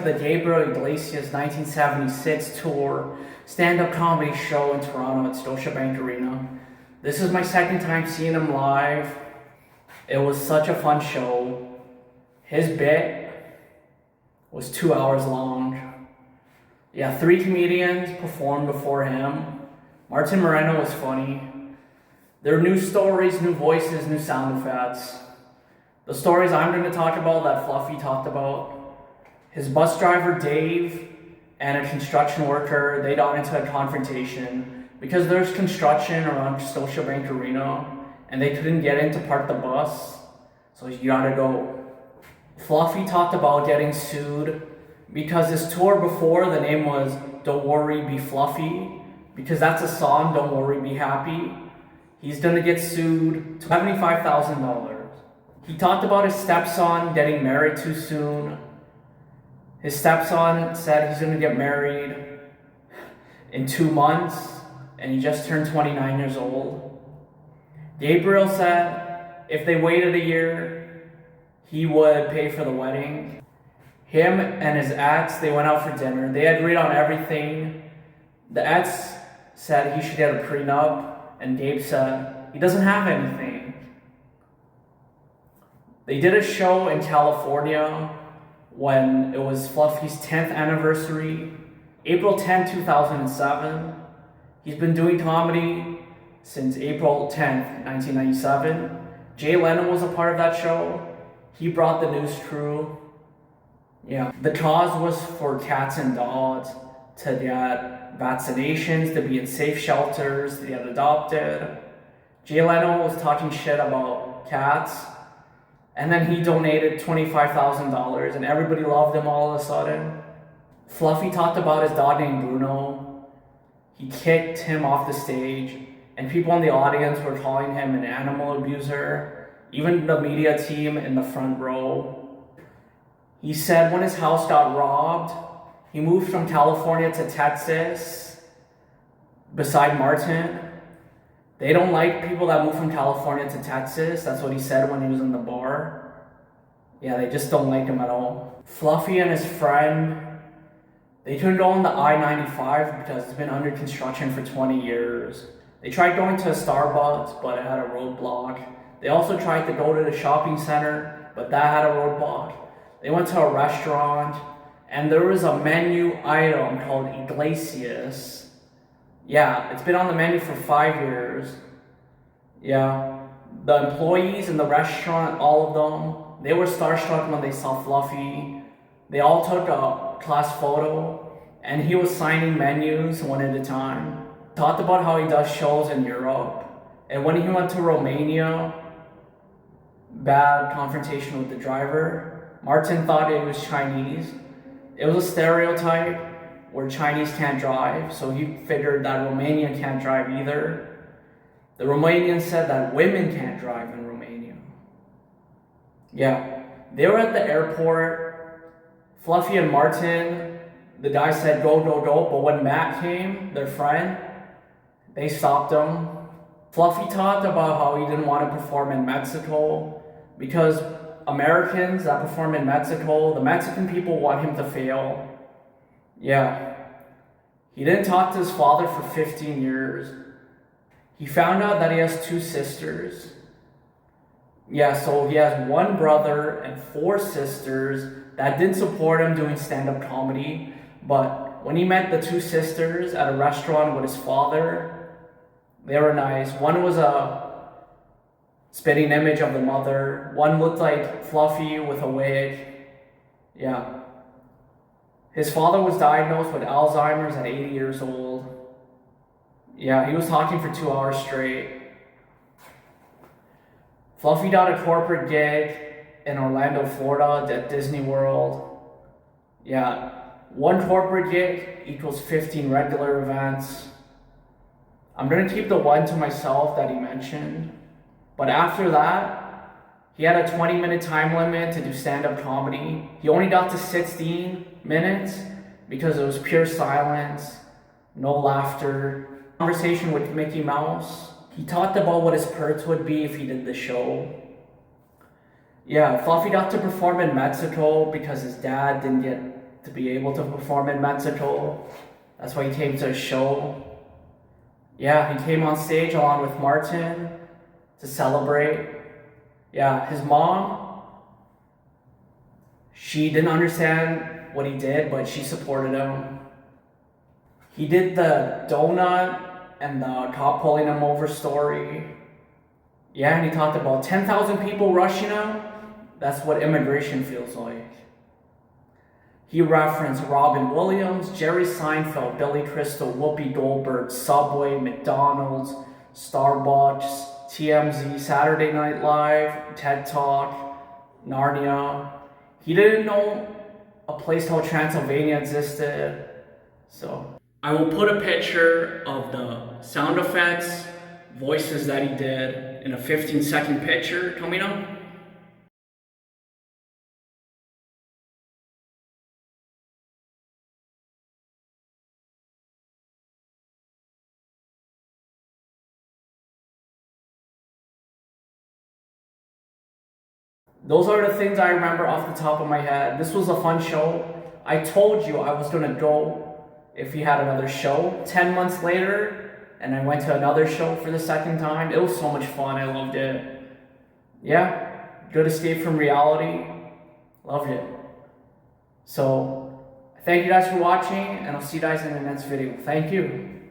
the Gabriel Iglesias 1976 tour stand-up comedy show in Toronto at Scotiabank Arena. This is my second time seeing him live. It was such a fun show. His bit was 2 hours long. Yeah, 3 comedians performed before him. Martin Moreno was funny. There are new stories, new voices, new sound effects. The stories I'm going to talk about that Fluffy talked about. His bus driver Dave and a construction worker, they got into a confrontation because there's construction around Scotiabank Arena and they couldn't get in to park the bus, so you gotta go. Fluffy talked about getting sued because his tour before, the name was Don't Worry, Be Fluffy, because that's a song, Don't Worry, Be Happy. He's gonna get sued to $75,000. He talked about his stepson getting married too soon. His stepson said he's gonna get married in 2 months, and he just turned 29 years old. Gabriel said if they waited a year, he would pay for the wedding. Him and his ex, they went out for dinner. They agreed on everything. The ex said he should get a prenup, and Gabe said he doesn't have anything. They did a show in California when it was Fluffy's 10th anniversary, April 10, 2007. He's been doing comedy since April 10th, 1997. Jay Leno was a part of that show. He brought the news crew. Yeah, the cause was for cats and dogs to get vaccinations, to be in safe shelters, to get adopted. Jay Leno was talking shit about cats, and then he donated $25,000 and everybody loved him all of a sudden. Fluffy talked about his dog named Bruno. He kicked him off the stage and people in the audience were calling him an animal abuser, even the media team in the front row. He said when his house got robbed, he moved from California to Texas beside Martin. They don't like people that move from California to Texas. That's what he said when he was in the bar. Yeah, they just don't like him at all. Fluffy and his friend, they couldn't go on the I-95 because it's been under construction for 20 years. They tried going to a Starbucks, but it had a roadblock. They also tried to go to the shopping center, but that had a roadblock. They went to a restaurant, and there was a menu item called Iglesias. Yeah, it's been on the menu for 5 years. Yeah, the employees in the restaurant, all of them, they were starstruck when they saw Fluffy. They all took a class photo, and he was signing menus one at a time. Talked about how he does shows in Europe, and when he went to Romania, bad confrontation with the driver. Martin thought he was Chinese. It was a stereotype where Chinese can't drive, so he figured that Romanian can't drive either. The Romanian said that women can't drive in Romania. Yeah, they were at the airport. Fluffy and Martin, the guy said go, go, go, but when Matt came, their friend, they stopped him. Fluffy talked about how he didn't want to perform in Mexico because Americans that perform in Mexico, the Mexican people want him to fail. Yeah. He didn't talk to his father for 15 years. He found out that he has 2 sisters. Yeah, so he has 1 brother and 4 sisters that didn't support him doing stand-up comedy. But when he met the 2 sisters at a restaurant with his father, they were nice. One was a spitting image of the mother. One looked like Fluffy with a wig. Yeah. His father was diagnosed with Alzheimer's at 80 years old. Yeah, he was talking for 2 hours straight. Fluffy got a corporate gig in Orlando, Florida at Disney World. Yeah, 1 corporate gig equals 15 regular events. I'm gonna keep the 1 to myself that he mentioned. But after that, he had a 20-minute time limit to do stand-up comedy. He only got to 16 minutes because it was pure silence, no laughter. Conversation with Mickey Mouse. He talked about what his perks would be if he did the show. Yeah, Fluffy got to perform in Mexico because his dad didn't get to be able to perform in Mexico. That's why he came to a show. Yeah, he came on stage along with Martin to celebrate. Yeah, his mom, she didn't understand what he did, but she supported him. He did the donut and the cop pulling him over story. Yeah, and he talked about 10,000 people rushing him. That's what immigration feels like. He referenced Robin Williams, Jerry Seinfeld, Billy Crystal, Whoopi Goldberg, Subway, McDonald's, Starbucks, TMZ, Saturday Night Live, TED Talk, Narnia. He didn't know a place called Transylvania existed. So I will put a picture of the sound effects, voices that he did in a 15-second picture coming up. Those are the things I remember off the top of my head. This was a fun show. I told you I was gonna go if he had another show. 10 months later, and I went to another show for the second time. It was so much fun, I loved it. Yeah, good escape from reality. Loved it. So, thank you guys for watching, and I'll see you guys in the next video. Thank you.